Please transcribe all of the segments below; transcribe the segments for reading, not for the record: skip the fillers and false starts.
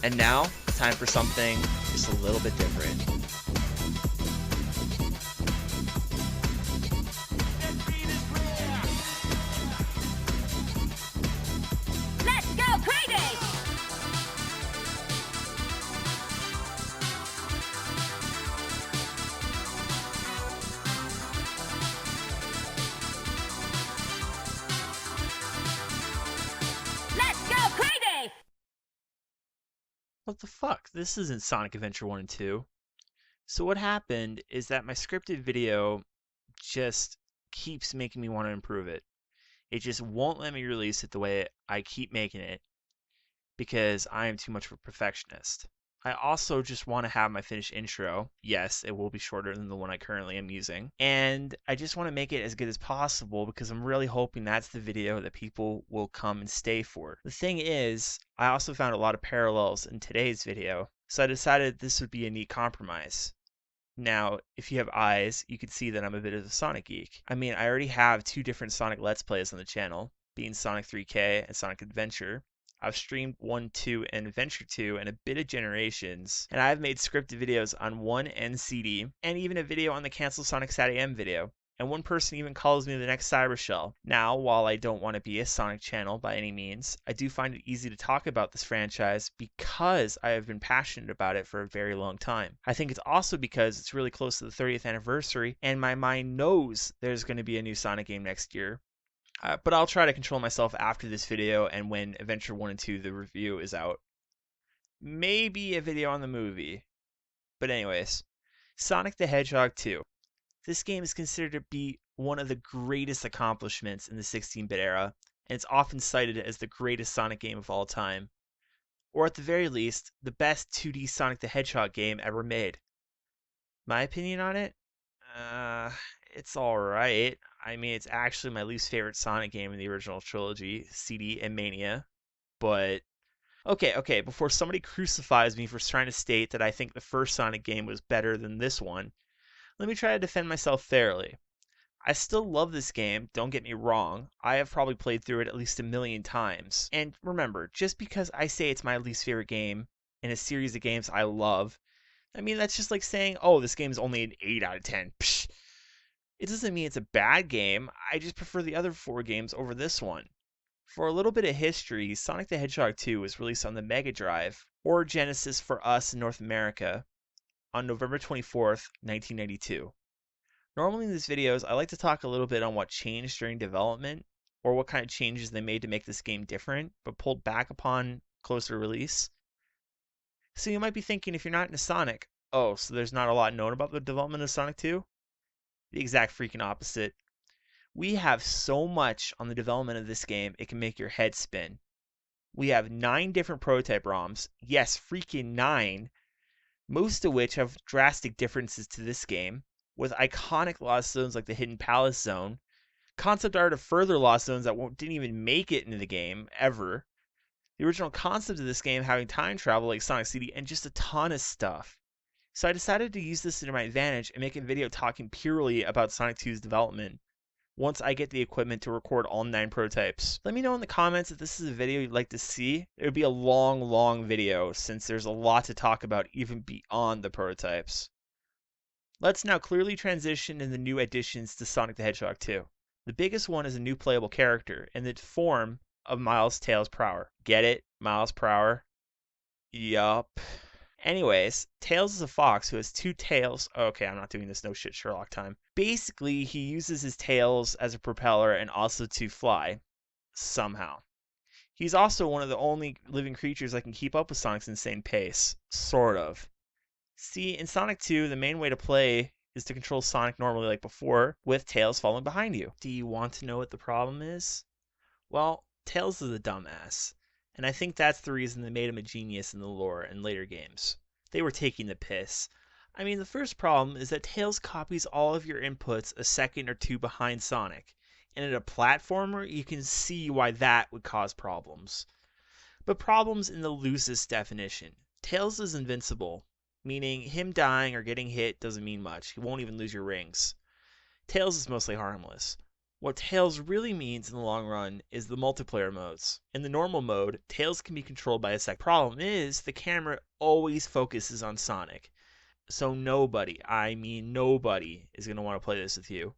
And now, time for something just a little bit different. Let's go crazy! Let's go crazy! What the fuck? This isn't Sonic Adventure 1 and 2. So what happened is that my scripted video just keeps making me want to improve it. It just won't let me release it the way I keep making it because I am too much of a perfectionist. I also just want to have my finished intro. Yes, it will be shorter than the one I currently am using. And I just want to make it as good as possible because I'm really hoping that's the video that people will come and stay for. The thing is, I also found a lot of parallels in today's video, so I decided this would be a neat compromise. Now, if you have eyes, you can see that I'm a bit of a Sonic geek. I mean, I already have 2 different Sonic Let's Plays on the channel, being Sonic 3K and Sonic Adventure. I've streamed 1, 2, and Adventure 2 and a bit of Generations, and I've made scripted videos on 1 and CD, and even a video on the Cancel Sonic SatAM video. And one person even calls me the next Cybershell. Now, while I don't want to be a Sonic channel by any means, I do find it easy to talk about this franchise because I have been passionate about it for a very long time. I think it's also because it's really close to the 30th anniversary, and my mind knows there's going to be a new Sonic game next year. But I'll try to control myself after this video and when Adventure 1 and 2 the review is out. Maybe a video on the movie. But anyways, Sonic the Hedgehog 2. This game is considered to be one of the greatest accomplishments in the 16-bit era, and it's often cited as the greatest Sonic game of all time. Or at the very least, the best 2D Sonic the Hedgehog game ever made. My opinion on it? It's alright. I mean, it's actually my least favorite Sonic game in the original trilogy, CD and Mania. But, okay, before somebody crucifies me for trying to state that I think the first Sonic game was better than this one, let me try to defend myself fairly. I still love this game, don't get me wrong. I have probably played through it at least 1,000,000 times. And remember, just because I say it's my least favorite game in a series of games I love, I mean, that's just like saying, oh, this game's only an 8 out of 10. Psh. It doesn't mean it's a bad game, I just prefer the other 4 games over this one. For a little bit of history, Sonic the Hedgehog 2 was released on the Mega Drive, or Genesis for us in North America, on November 24th, 1992. Normally in these videos, I like to talk a little bit on what changed during development, or what kind of changes they made to make this game different, but pulled back upon closer release. So you might be thinking, if you're not into Sonic, oh, so there's not a lot known about the development of Sonic 2? The exact freaking opposite. We have so much on the development of this game, it can make your head spin. We have 9 different prototype ROMs, yes, freaking 9, most of which have drastic differences to this game, with iconic lost zones like the Hidden Palace Zone, concept art of further lost zones that didn't even make it into the game, ever, the original concept of this game having time travel like Sonic CD, and just a ton of stuff. So I decided to use this to my advantage and make a video talking purely about Sonic 2's development, once I get the equipment to record all 9 prototypes. Let me know in the comments if this is a video you'd like to see. It would be a long video, since there's a lot to talk about even beyond the prototypes. Let's now clearly transition in the new additions to Sonic the Hedgehog 2. The biggest one is a new playable character, in the form of Miles Tails Prower. Get it? Miles Prower? Yup. Anyways, Tails is a fox who has 2 tails. Okay, I'm not doing this no shit Sherlock time. Basically, he uses his tails as a propeller and also to fly. Somehow. He's also one of the only living creatures that can keep up with Sonic's insane pace. Sort of. See, in Sonic 2, the main way to play is to control Sonic normally like before, with Tails following behind you. Do you want to know what the problem is? Well, Tails is a dumbass. And I think that's the reason they made him a genius in the lore in later games. They were taking the piss. I mean, the first problem is that Tails copies all of your inputs a second or 2 behind Sonic. And in a platformer, you can see why that would cause problems. But problems in the loosest definition. Tails is invincible, meaning him dying or getting hit doesn't mean much. He won't even lose your rings. Tails is mostly harmless. What Tails really means in the long run is the multiplayer modes. In the normal mode, Tails can be controlled by a second. Problem is, the camera always focuses on Sonic. So nobody, I mean nobody, is going to want to play this with you.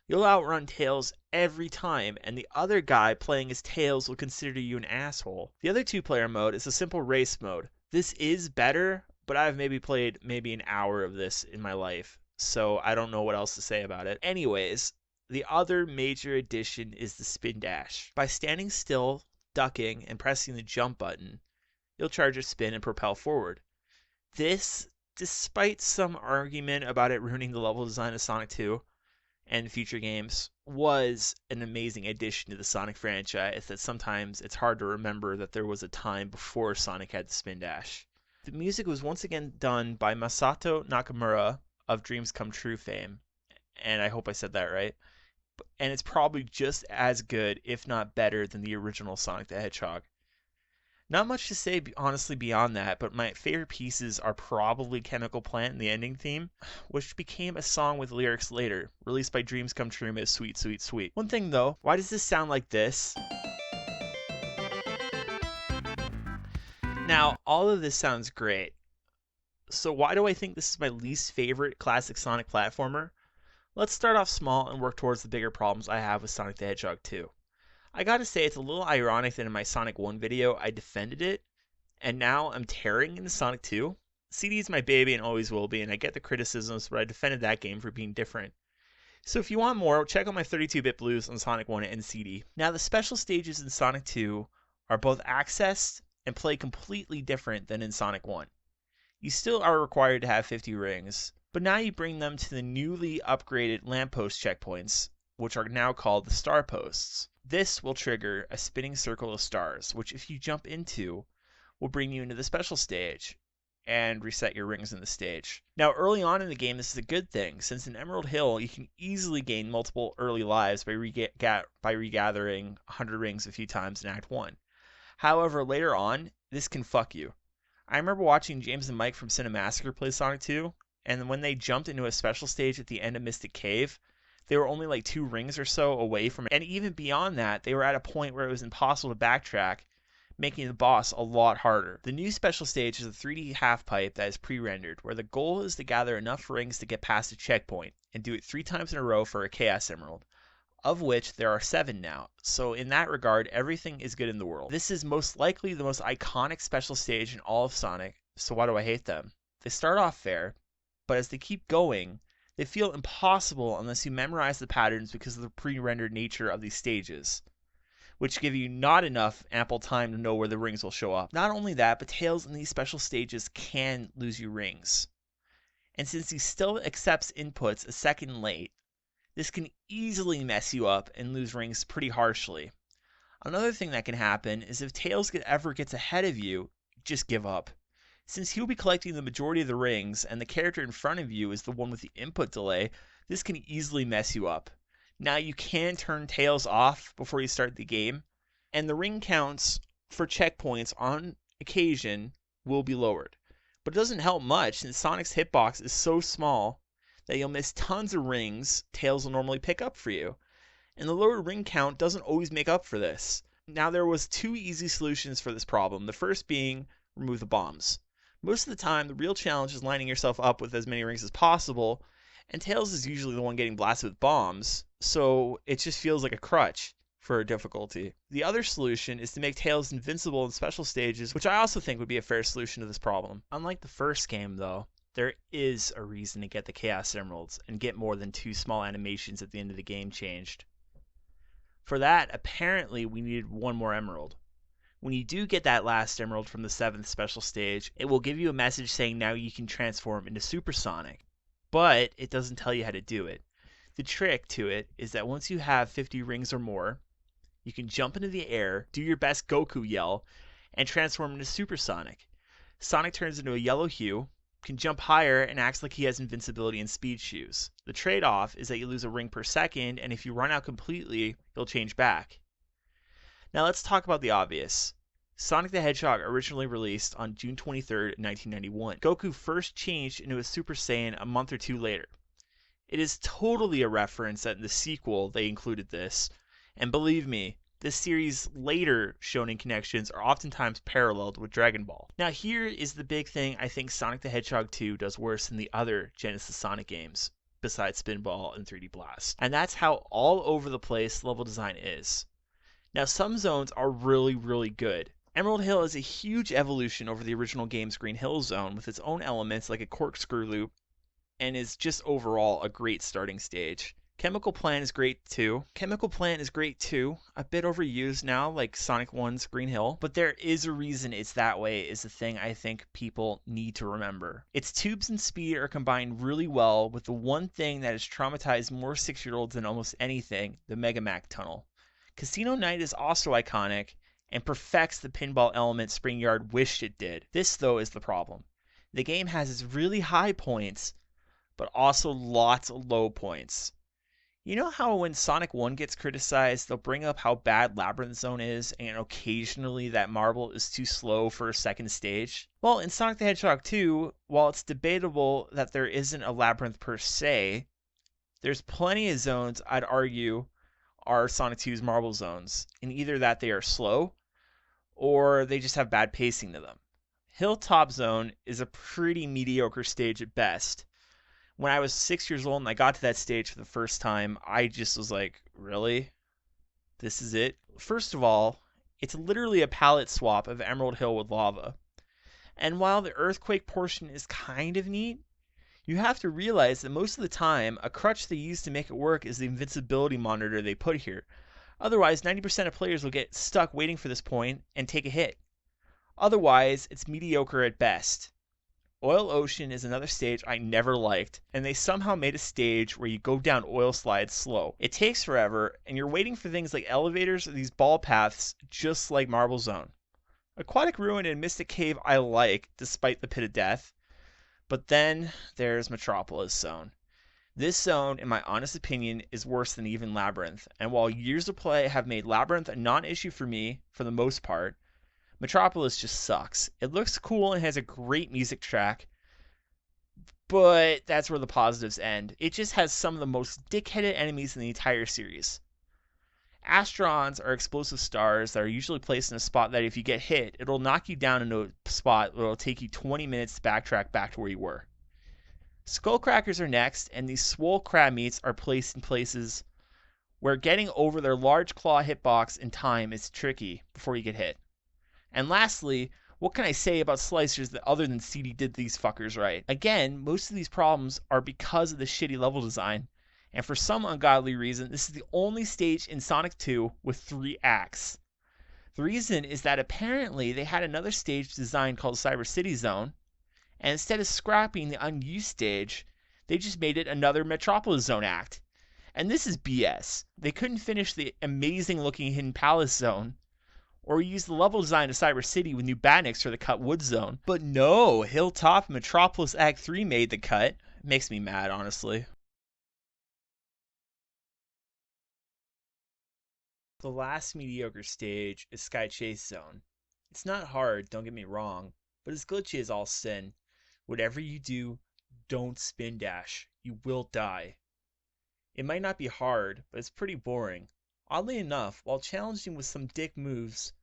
You'll outrun Tails every time, and the other guy playing as Tails will consider you an asshole. The other two-player mode is a simple race mode. This is better, but I've played an hour of this in my life, so I don't know what else to say about it. Anyways, the other major addition is the spin dash. By standing still, ducking, and pressing the jump button, you'll charge a spin and propel forward. This, despite some argument about it ruining the level design of Sonic 2 and future games, was an amazing addition to the Sonic franchise that sometimes it's hard to remember that there was a time before Sonic had the spin dash. The music was once again done by Masato Nakamura of Dreams Come True fame, and I hope I said that right. And it's probably just as good, if not better, than the original Sonic the Hedgehog. Not much to say honestly beyond that, but my favorite pieces are probably Chemical Plant and the ending theme, which became a song with lyrics later, released by Dreams Come True as Sweet Sweet Sweet. One thing though, why does this sound like this? Now, all of this sounds great. So why do I think this is my least favorite classic Sonic platformer? Let's start off small and work towards the bigger problems I have with Sonic the Hedgehog 2. I gotta say, it's a little ironic that in my Sonic 1 video I defended it, and now I'm tearing into Sonic 2. CD is my baby and always will be, and I get the criticisms, but I defended that game for being different. So if you want more, check out my 32-bit blues on Sonic 1 and CD. Now, the special stages in Sonic 2 are both accessed and play completely different than in Sonic 1. You still are required to have 50 rings, but now you bring them to the newly upgraded lamppost checkpoints, which are now called the star posts. This will trigger a spinning circle of stars, which if you jump into, will bring you into the special stage and reset your rings in the stage. Now, early on in the game, this is a good thing, since in Emerald Hill, you can easily gain multiple early lives by regathering 100 rings a few times in Act 1. However, later on, this can fuck you. I remember watching James and Mike from Cinemassacre play Sonic 2, and when they jumped into a special stage at the end of Mystic Cave, they were only like 2 rings or so away from it. And even beyond that, they were at a point where it was impossible to backtrack, making the boss a lot harder. The new special stage is a 3D half pipe that is pre-rendered, where the goal is to gather enough rings to get past a checkpoint, and do it 3 times in a row for a Chaos Emerald, of which there are 7 now. So in that regard, everything is good in the world. This is most likely the most iconic special stage in all of Sonic, so why do I hate them? They start off fair, but as they keep going, they feel impossible unless you memorize the patterns because of the pre-rendered nature of these stages, which give you not enough ample time to know where the rings will show up. Not only that, but Tails in these special stages can lose you rings. And since he still accepts inputs a second late, this can easily mess you up and lose rings pretty harshly. Another thing that can happen is if Tails ever gets ahead of you, just give up. Since he'll be collecting the majority of the rings and the character in front of you is the one with the input delay, this can easily mess you up. Now you can turn Tails off before you start the game, and the ring counts for checkpoints on occasion will be lowered. But it doesn't help much since Sonic's hitbox is so small that you'll miss tons of rings Tails will normally pick up for you. And the lower ring count doesn't always make up for this. Now there was 2 easy solutions for this problem, the first being remove the bombs. Most of the time, the real challenge is lining yourself up with as many rings as possible, and Tails is usually the one getting blasted with bombs, so it just feels like a crutch for difficulty. The other solution is to make Tails invincible in special stages, which I also think would be a fair solution to this problem. Unlike the first game, though, there is a reason to get the Chaos Emeralds and get more than 2 small animations at the end of the game changed. For that, apparently we needed 1 more emerald. When you do get that last emerald from the 7th special stage, it will give you a message saying now you can transform into Supersonic. But it doesn't tell you how to do it. The trick to it is that once you have 50 rings or more, you can jump into the air, do your best Goku yell, and transform into Supersonic. Sonic turns into a yellow hue, can jump higher, and acts like he has invincibility and speed shoes. The trade-off is that you lose a ring per second, and if you run out completely, you'll change back. Now let's talk about the obvious. Sonic the Hedgehog originally released on June 23, 1991. Goku first changed into a Super Saiyan a month or 2 later. It is totally a reference that in the sequel they included this, and believe me, this series' later shonen connections are oftentimes paralleled with Dragon Ball. Now here is the big thing I think Sonic the Hedgehog 2 does worse than the other Genesis Sonic games, besides Spinball and 3D Blast, and that's how all over the place level design is. Now some zones are really, really good. Emerald Hill is a huge evolution over the original game's Green Hill Zone with its own elements like a corkscrew loop, and is just overall a great starting stage. Chemical Plant is great too. A bit overused now, like Sonic 1's Green Hill, but there is a reason it's that way, is the thing I think people need to remember. Its tubes and speed are combined really well with the one thing that has traumatized more 6-year-olds than almost anything, the Mega Mac Tunnel. Casino Night is also iconic and perfects the pinball element Spring Yard wished it did. This, though, is the problem. The game has its really high points, but also lots of low points. You know how when Sonic 1 gets criticized, they'll bring up how bad Labyrinth Zone is, and occasionally that marble is too slow for a second stage? Well, in Sonic the Hedgehog 2, while it's debatable that there isn't a labyrinth per se, there's plenty of zones I'd argue are Sonic 2's marble zones, in either that they are slow, or they just have bad pacing to them. Hilltop Zone is a pretty mediocre stage at best. When I was 6 years old and I got to that stage for the first time, I just was like, really? This is it? First of all, it's literally a palette swap of Emerald Hill with lava. And while the earthquake portion is kind of neat, you have to realize that most of the time, a crutch they use to make it work is the invincibility monitor they put here. Otherwise, 90% of players will get stuck waiting for this point and take a hit. Otherwise, it's mediocre at best. Oil Ocean is another stage I never liked, and they somehow made a stage where you go down oil slides slow. It takes forever, and you're waiting for things like elevators or these ball paths just like Marble Zone. Aquatic Ruin and Mystic Cave I like, despite the Pit of Death. But then there's Metropolis Zone. This zone, in my honest opinion, is worse than even Labyrinth, and while years of play have made Labyrinth a non-issue for me, for the most part, Metropolis just sucks. It looks cool and has a great music track, but that's where the positives end. It just has some of the most dick-headed enemies in the entire series. Astrons are explosive stars that are usually placed in a spot that if you get hit, it'll knock you down into a spot where it'll take you 20 minutes to backtrack back to where you were. Skullcrackers are next, and these swole crab meats are placed in places where getting over their large claw hitbox in time is tricky before you get hit. And lastly, what can I say about slicers that other than CD did these fuckers right? Again, most of these problems are because of the shitty level design, and for some ungodly reason, this is the only stage in Sonic 2 with 3 acts. The reason is that apparently they had another stage designed called Cyber City Zone, and instead of scrapping the unused stage, they just made it another Metropolis Zone act. And this is BS. They couldn't finish the amazing looking Hidden Palace Zone, or use the level design of Cyber City with new Batniks for the Cut Wood Zone. But no, Hilltop Metropolis Act 3 made the cut. It makes me mad, honestly. The last mediocre stage is Sky Chase Zone. It's not hard, don't get me wrong, but it's glitchy as all sin. Whatever you do, don't spin dash. You will die. It might not be hard, but it's pretty boring. Oddly enough, while challenging with some dick moves,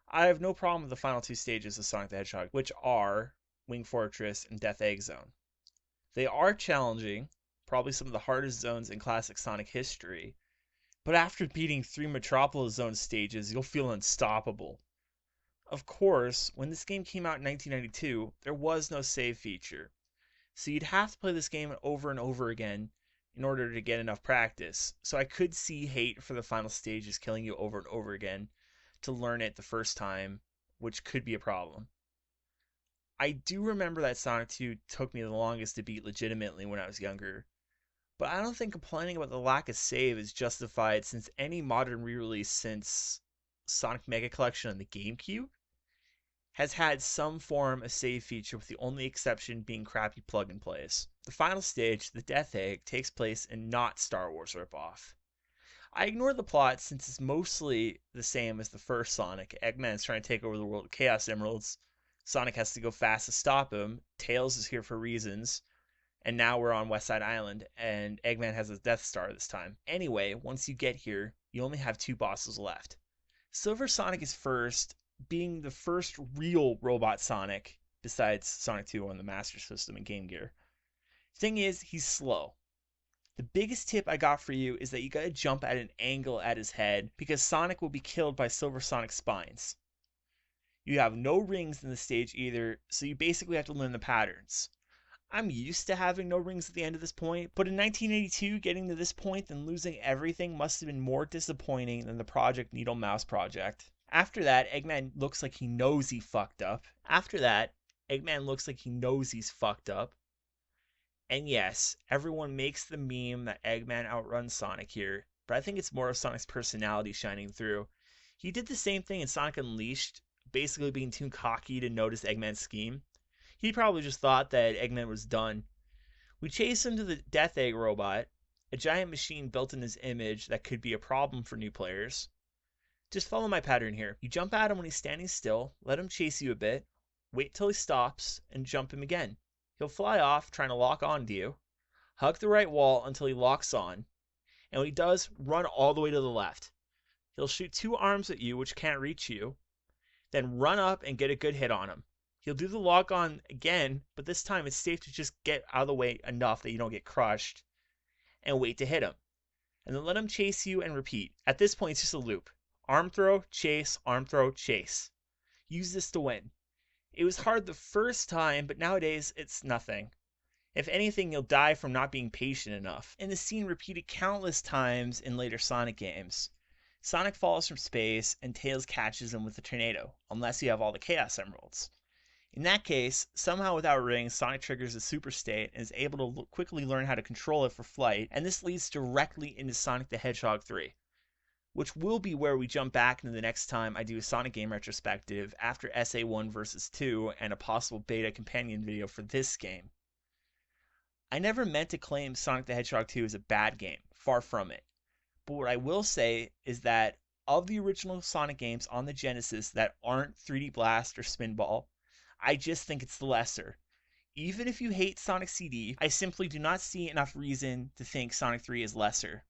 I have no problem with the final 2 stages of Sonic the Hedgehog, which are Wing Fortress and Death Egg Zone. They are challenging, probably some of the hardest zones in classic Sonic history, but after beating 3 Metropolis Zone stages, you'll feel unstoppable. Of course, when this game came out in 1992, there was no save feature, so you'd have to play this game over and over again in order to get enough practice, so I could see hate for the final stages killing you over and over again to learn it the first time, which could be a problem. I do remember that Sonic 2 took me the longest to beat legitimately when I was younger, but I don't think complaining about the lack of save is justified since any modern re-release since Sonic Mega Collection on the GameCube has had some form of save feature, with the only exception being crappy plug-and-plays. The final stage, the Death Egg, takes place in not Star Wars ripoff. I ignore the plot since it's mostly the same as the first Sonic. Eggman's trying to take over the world with Chaos Emeralds. Sonic has to go fast to stop him. Tails is here for reasons. And now we're on West Side Island, and Eggman has a Death Star this time. Anyway, once you get here, you only have 2 bosses left. Silver Sonic is first, being the first real robot Sonic, besides Sonic 2 on the Master System and Game Gear. Thing is, he's slow. The biggest tip I got for you is that you gotta jump at an angle at his head, because Sonic will be killed by Silver Sonic's spines. You have no rings in the stage either, so you basically have to learn the patterns. I'm used to having no rings at the end of this point, but in 1982, getting to this point and losing everything must have been more disappointing than the Project Needle Mouse project. After that, Eggman looks like he knows he fucked up. And yes, everyone makes the meme that Eggman outruns Sonic here, but I think it's more of Sonic's personality shining through. He did the same thing in Sonic Unleashed, basically being too cocky to notice Eggman's scheme. He probably just thought that Eggman was done. We chase him to the Death Egg robot, a giant machine built in his image that could be a problem for new players. Just follow my pattern here. You jump at him when he's standing still, let him chase you a bit, wait till he stops, and jump him again. He'll fly off, trying to lock on to you. Hug the right wall until he locks on, and when he does, run all the way to the left. He'll shoot 2 arms at you, which can't reach you, then run up and get a good hit on him. He'll do the lock on again, but this time it's safe to just get out of the way enough that you don't get crushed, and wait to hit him. And then let him chase you and repeat. At this point, it's just a loop. Arm throw, chase, arm throw, chase. Use this to win. It was hard the first time, but nowadays it's nothing. If anything, you'll die from not being patient enough. And the scene repeated countless times in later Sonic games. Sonic falls from space, and Tails catches him with a tornado, unless you have all the Chaos Emeralds. In that case, somehow without rings, Sonic triggers a super state and is able to quickly learn how to control it for flight, and this leads directly into Sonic the Hedgehog 3, which will be where we jump back into the next time I do a Sonic game retrospective after SA1 vs 2 and a possible beta companion video for this game. I never meant to claim Sonic the Hedgehog 2 is a bad game, far from it. But what I will say is that of the original Sonic games on the Genesis that aren't 3D Blast or Spinball, I just think it's the lesser. Even if you hate Sonic CD, I simply do not see enough reason to think Sonic 3 is lesser.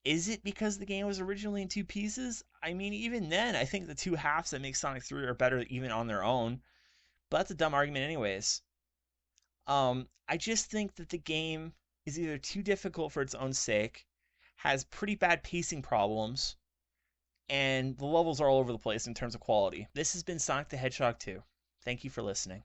Is it because the game was originally in 2 pieces? I mean, even then, I think the 2 halves that make Sonic 3 are better even on their own. But that's a dumb argument anyways. I just think that the game is either too difficult for its own sake, has pretty bad pacing problems, and the levels are all over the place in terms of quality. This has been Sonic the Hedgehog 2. Thank you for listening.